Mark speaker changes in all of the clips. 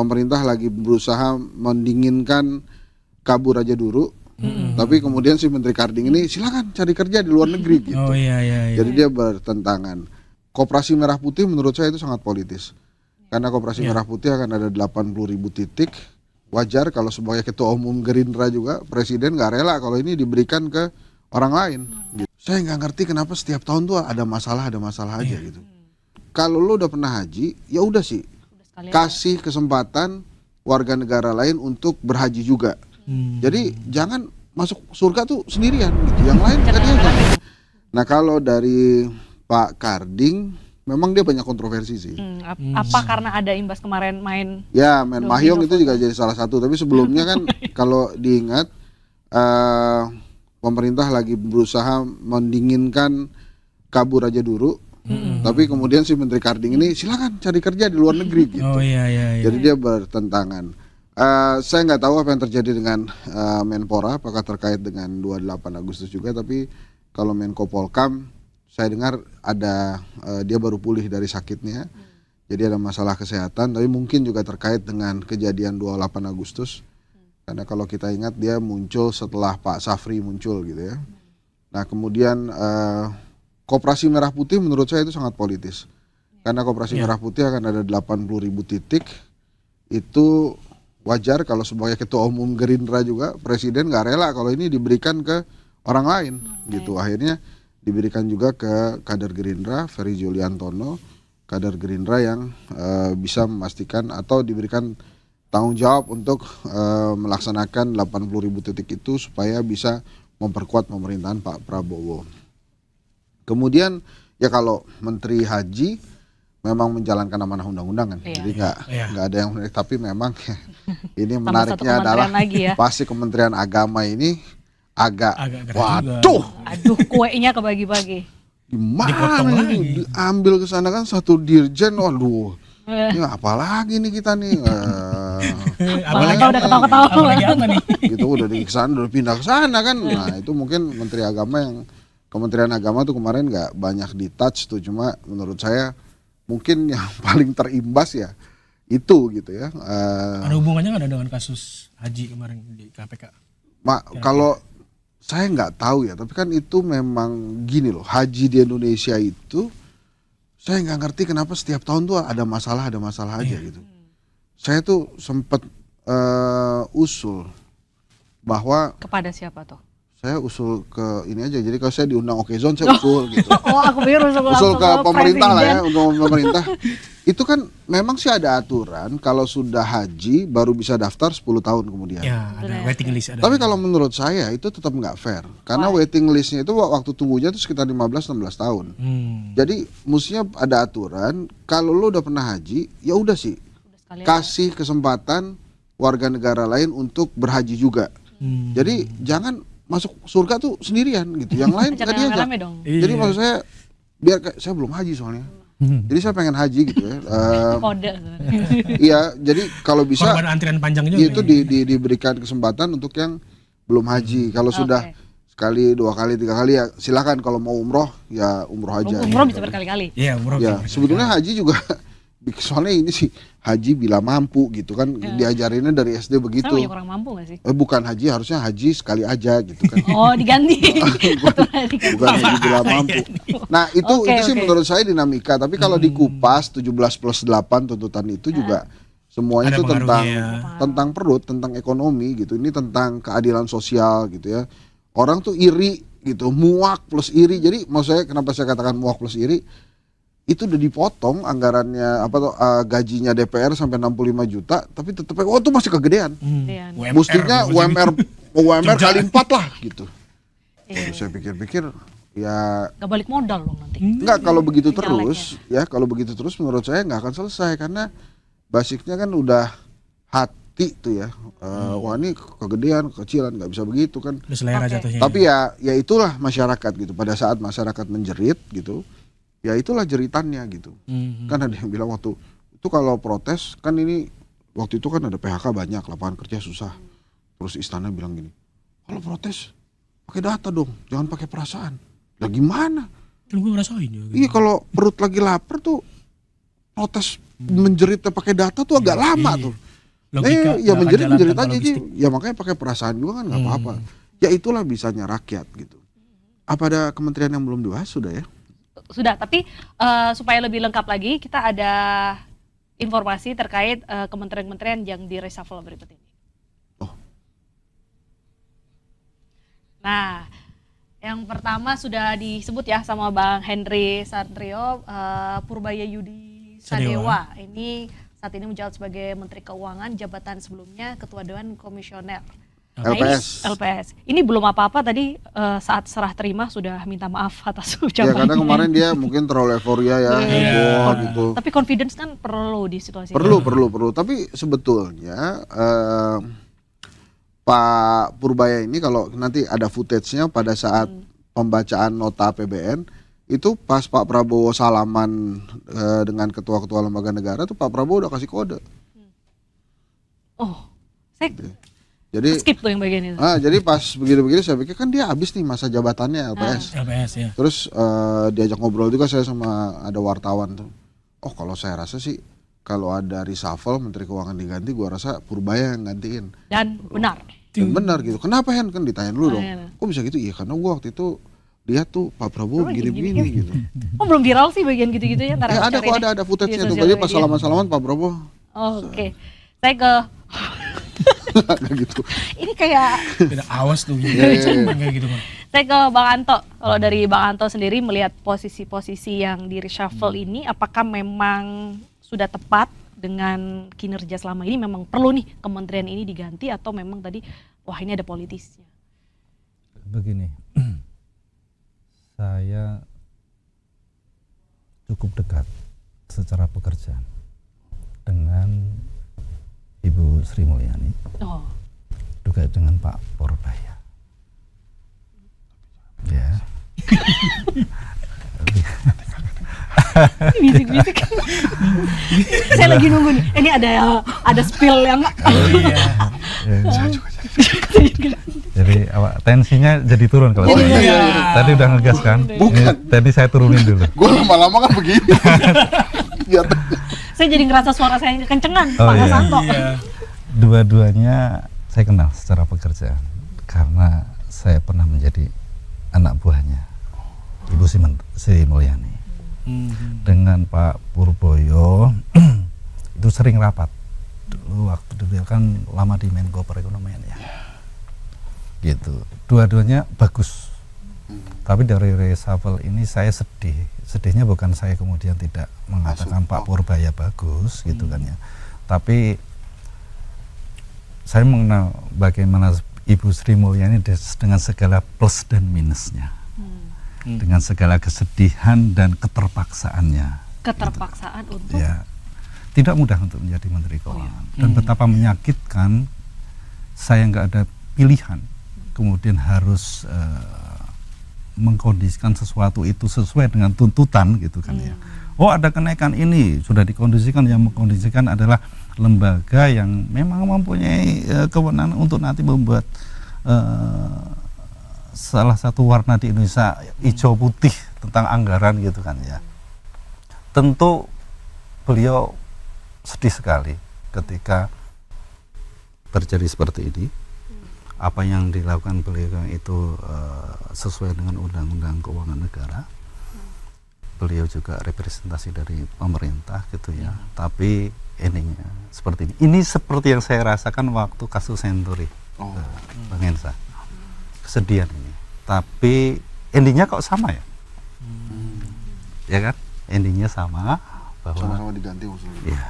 Speaker 1: pemerintah lagi berusaha mendinginkan kabur aja dulu. Tapi kemudian si Menteri Karding ini silakan cari kerja di luar negeri gitu.
Speaker 2: Iya.
Speaker 1: Jadi dia bertentangan. Koperasi Merah Putih menurut saya itu sangat politis. Karena Koperasi Merah Putih akan ada 80.000 titik. Wajar kalau sebagai ketua umum Gerindra juga presiden nggak rela kalau ini diberikan ke orang lain. Gitu. Saya nggak ngerti kenapa setiap tahun tuh ada masalah aja gitu. Kalau lo udah pernah haji, ya udah sih kasih kesempatan warga negara lain untuk berhaji juga. Jadi jangan masuk surga tuh sendirian gitu. Yang lain tadi aja. Nah kalau dari Pak Karding, memang dia banyak kontroversi sih.
Speaker 3: Apa karena ada imbas kemarin main?
Speaker 1: Ya main Mahyong itu juga jadi salah satu. Tapi sebelumnya kan kalau diingat pemerintah lagi berusaha mendinginkan kabur aja dulu. Tapi kemudian si Menteri Karding ini silakan cari kerja di luar negeri gitu. Jadi dia bertentangan. Saya nggak tahu apa yang terjadi dengan Menpora, apakah terkait dengan 28 Agustus juga. Tapi kalau Menko Polkam, saya dengar ada dia baru pulih dari sakitnya. Jadi ada masalah kesehatan, tapi mungkin juga terkait dengan kejadian 28 Agustus. Karena kalau kita ingat dia muncul setelah Pak Safri muncul gitu ya. Nah kemudian Koperasi Merah Putih menurut saya itu sangat politis. Karena Koperasi Merah Putih akan ada 80.000 titik. Itu wajar kalau sebagai ketua umum Gerindra juga presiden nggak rela kalau ini diberikan ke orang lain gitu. Akhirnya diberikan juga ke kader Gerindra, Ferry Juliantono, kader Gerindra yang bisa memastikan atau diberikan tanggung jawab untuk melaksanakan 80.000 titik itu supaya bisa memperkuat pemerintahan Pak Prabowo. Kemudian ya kalau Menteri Haji memang menjalankan amanah undang-undang kan, jadi nggak ada yang menarik. Tapi memang ini menariknya adalah pasti Kementerian Agama ini agak waduh,
Speaker 3: aduh kuenya kebagi-bagi.
Speaker 1: Gimana ini diambil ke sana kan satu dirjen, waduh, ini apalagi nih kita nih.
Speaker 3: Apalagi udah ketawa-ketawa
Speaker 2: nih.
Speaker 1: Gitu udah di sana, udah pindah ke sana kan. Nah itu mungkin Menteri Agama yang Kementerian Agama tuh kemarin nggak banyak di touch tuh, cuma menurut saya mungkin yang paling terimbas ya itu gitu ya.
Speaker 2: Ada hubungannya nggak dengan kasus haji kemarin di KPK?
Speaker 1: Kalau saya nggak tahu ya, tapi kan itu memang gini loh, haji di Indonesia itu saya nggak ngerti kenapa setiap tahun tuh ada masalah aja gitu. Saya tuh sempat usul bahwa
Speaker 3: kepada siapa tuh?
Speaker 1: Saya usul ke ini aja, jadi kalau saya diundang Okezone saya usul gitu.
Speaker 3: Aku pikir
Speaker 1: usul ke pemerintah lah ya, untuk pemerintah. Itu kan memang sih ada aturan kalau sudah haji baru bisa daftar 10 tahun kemudian.
Speaker 2: Ya, ada waiting list.
Speaker 1: Tapi kalau menurut saya itu tetap nggak fair. Karena waiting listnya itu waktu tunggunya itu sekitar 15-16 tahun. Jadi mestinya ada aturan, kalau lo udah pernah haji, ya udah sih kasih kesempatan warga negara lain untuk berhaji juga. Jadi jangan masuk surga tuh sendirian gitu. Yang lain tadi aja. Jadi maksud saya biar saya belum haji soalnya. Jadi saya pengen haji gitu ya.
Speaker 3: Kode.
Speaker 1: Iya, jadi kalau bisa
Speaker 2: korban antrian panjang juga
Speaker 1: itu diberikan kesempatan untuk yang belum haji. Kalau sudah sekali, 2 kali, 3 kali ya silakan. Kalau mau umroh ya umroh aja.
Speaker 3: Umroh bisa berkali-kali.
Speaker 2: Iya, umroh.
Speaker 1: Ya, sebetulnya haji juga soalnya ini sih haji bila mampu gitu kan, diajarinnya dari SD begitu.
Speaker 3: Saya banyak orang mampu gak sih?
Speaker 1: Bukan haji, harusnya haji sekali aja gitu kan.
Speaker 3: Oh diganti.
Speaker 1: Bukan haji bila mampu. Nah itu sih menurut saya dinamika. Tapi kalau dikupas 17+8 tuntutan itu juga semuanya itu tentang perut, tentang ekonomi gitu. Ini tentang keadilan sosial gitu ya. Orang tuh iri gitu, muak plus iri. Jadi maksud saya kenapa saya katakan muak plus iri? Itu udah dipotong anggarannya gajinya DPR sampai 65 juta, tapi tetap itu masih kegedean. Mestinya UMR kali 4 lah gitu. Saya pikir-pikir ya
Speaker 3: gak balik modal loh nanti.
Speaker 1: Enggak, kalau begitu terus ya, kalau begitu terus menurut saya nggak akan selesai. Karena basicnya kan udah hati tuh ya. Wah ini kegedean, kecilan, nggak bisa begitu kan. Tapi ya itulah masyarakat gitu. Pada saat masyarakat menjerit gitu, ya itulah jeritannya gitu. Kan ada yang bilang waktu itu kalau protes kan ini waktu itu kan ada PHK banyak, lapangan kerja susah. Terus istana bilang gini, kalau protes pakai data dong, jangan pakai perasaan. Lah gimana?
Speaker 2: Kan gue ngerasain ya.
Speaker 1: Iya kalau perut lagi lapar tuh protes menjeritnya pakai data tuh agak lama tuh.
Speaker 2: logika
Speaker 1: ya
Speaker 2: nggak akan jalan
Speaker 1: menjerit
Speaker 2: tanpa
Speaker 1: aja
Speaker 2: logistik.
Speaker 1: ya makanya pakai perasaan juga kan nggak apa-apa. Ya itulah bisanya rakyat gitu. Apa ada kementerian yang belum dibahas sudah ya?
Speaker 3: Sudah, tapi supaya lebih lengkap lagi, kita ada informasi terkait kementerian-kementerian yang di reshuffle berikut ini.
Speaker 1: Oh.
Speaker 3: Nah, yang pertama sudah disebut ya sama Bang Henry Satrio, Purbaya Yudi Sadewa. Ini saat ini menjabat sebagai Menteri Keuangan, jabatan sebelumnya Ketua Dewan Komisioner.
Speaker 1: LPS.
Speaker 3: Nah, LPS. Ini belum apa-apa tadi saat serah terima sudah minta maaf atas
Speaker 1: Ya
Speaker 3: ucapannya.
Speaker 1: karena kemarin dia mungkin terlalu euforia ya, heboh gitu.
Speaker 3: Tapi confidence kan perlu di situasi
Speaker 1: Perlu. Tapi sebetulnya Pak Purbaya ini kalau nanti ada footage-nya pada saat pembacaan nota APBN itu pas Pak Prabowo salaman dengan ketua-ketua lembaga negara tuh Pak Prabowo udah kasih kode.
Speaker 3: Oh, saya
Speaker 1: Jadi
Speaker 3: skip tuh yang bagian itu.
Speaker 1: jadi pas begini-begini saya pikir kan dia habis nih masa jabatannya LPS.
Speaker 2: LPS ya.
Speaker 1: Terus diajak ngobrol juga saya sama ada wartawan tuh. Oh kalau saya rasa sih kalau ada reshuffle Menteri Keuangan diganti, gua rasa Purbaya yang gantiin.
Speaker 3: Dan benar.
Speaker 1: Dan benar gitu. Kenapa Hen? Kan ditanya dulu dong.
Speaker 3: Iya.
Speaker 1: Kok bisa gitu? Iya karena gua waktu itu lihat tuh Pak Prabowo begini-begini gitu.
Speaker 3: Oh belum viral sih bagian gitu-gitu ya? Ntar aku
Speaker 1: Ada
Speaker 3: cari
Speaker 1: kok
Speaker 3: deh
Speaker 1: ada
Speaker 3: di
Speaker 1: footage-nya tuh.
Speaker 3: sosial
Speaker 1: Tadi pas
Speaker 3: media.
Speaker 1: salaman-salaman Pak Prabowo.
Speaker 3: Oh, Oke, saya ke
Speaker 1: Kayak gitu.
Speaker 3: ini kayak
Speaker 2: Tidak awas tuh gitu. Kayak gitu Bang.
Speaker 3: saya ke Bang Anto. Kalau dari Bang Anto sendiri melihat posisi-posisi yang di reshuffle ini, apakah memang sudah tepat dengan kinerja selama ini? Memang perlu nih kementerian ini diganti atau memang tadi wah ini ada politisnya?
Speaker 4: Begini, saya cukup dekat secara pekerjaan dengan Ibu Sri Mulyani,
Speaker 3: Oh,
Speaker 4: juga dengan Pak Purbaya. Ya.
Speaker 3: bisik-bisik. Saya lagi nunggu nih. Ini ada spill yang
Speaker 4: Jadi tensinya jadi turun kalau saya.
Speaker 2: iya.
Speaker 4: Tadi udah ngegas kan?
Speaker 1: Bukan.
Speaker 4: Tadi saya turunin dulu.
Speaker 1: Gue lama-lama kan begini. Ya,
Speaker 3: saya jadi ngerasa suara saya kencengan,
Speaker 4: Oh,
Speaker 3: Pak
Speaker 4: iya.
Speaker 3: Hasanto.
Speaker 4: Dua-duanya saya kenal secara pekerjaan karena saya pernah menjadi anak buahnya Ibu Sri Mulyani. Dengan Pak Purboyo itu sering rapat dulu waktu dia kan lama di Menko Perekonomian ya. Gitu. Dua-duanya bagus. Tapi dari reshuffle ini saya sedih. Sedihnya bukan saya kemudian tidak mengatakan Pak Purbaya bagus gitu kan ya. Tapi saya mengenal bagaimana Ibu Sri Mulyani dengan segala plus dan minusnya. Dengan segala kesedihan dan keterpaksaannya.
Speaker 3: Keterpaksaan untuk
Speaker 4: Ya, tidak mudah untuk menjadi Menteri Keuangan. Dan betapa menyakitkan saya nggak ada pilihan. Kemudian harus mengkondisikan sesuatu itu sesuai dengan tuntutan gitu kan ya. Oh ada kenaikan ini sudah dikondisikan, yang mengkondisikan adalah lembaga yang memang mempunyai kewenangan untuk nanti membuat salah satu warna di Indonesia hijau putih tentang anggaran gitu kan ya. Tentu beliau sedih sekali ketika terjadi seperti ini. Apa yang dilakukan beliau itu sesuai dengan Undang-Undang Keuangan Negara. Beliau juga representasi dari pemerintah gitu ya. Tapi endingnya seperti ini. Ini seperti yang saya rasakan waktu kasus Senturi, Bang Ensa. Kesedihan ini. Tapi endingnya kok sama ya? Ya kan? Endingnya sama bahwa
Speaker 1: sama-sama diganti maksudnya.
Speaker 4: ya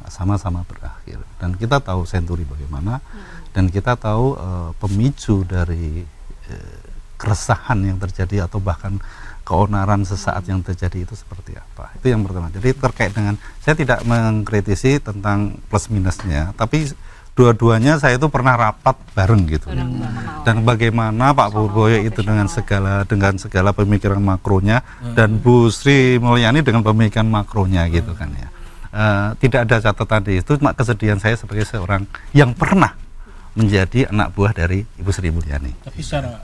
Speaker 4: sama-sama berakhir. Dan kita tahu Senturi bagaimana, dan kita tahu pemicu dari keresahan yang terjadi atau bahkan keonaran sesaat yang terjadi itu seperti apa. Itu yang pertama. Jadi terkait dengan, saya tidak mengkritisi tentang plus minusnya, tapi dua-duanya saya itu pernah rapat bareng gitu. Dan bagaimana Pak Purboyo itu dengan segala pemikiran makronya, dan Bu Sri Mulyani dengan pemikiran makronya gitu kan ya. Tidak ada catatan di itu, cuma kesedihan saya sebagai seorang yang pernah menjadi anak buah dari Ibu Sri Mulyani.
Speaker 2: Tapi secara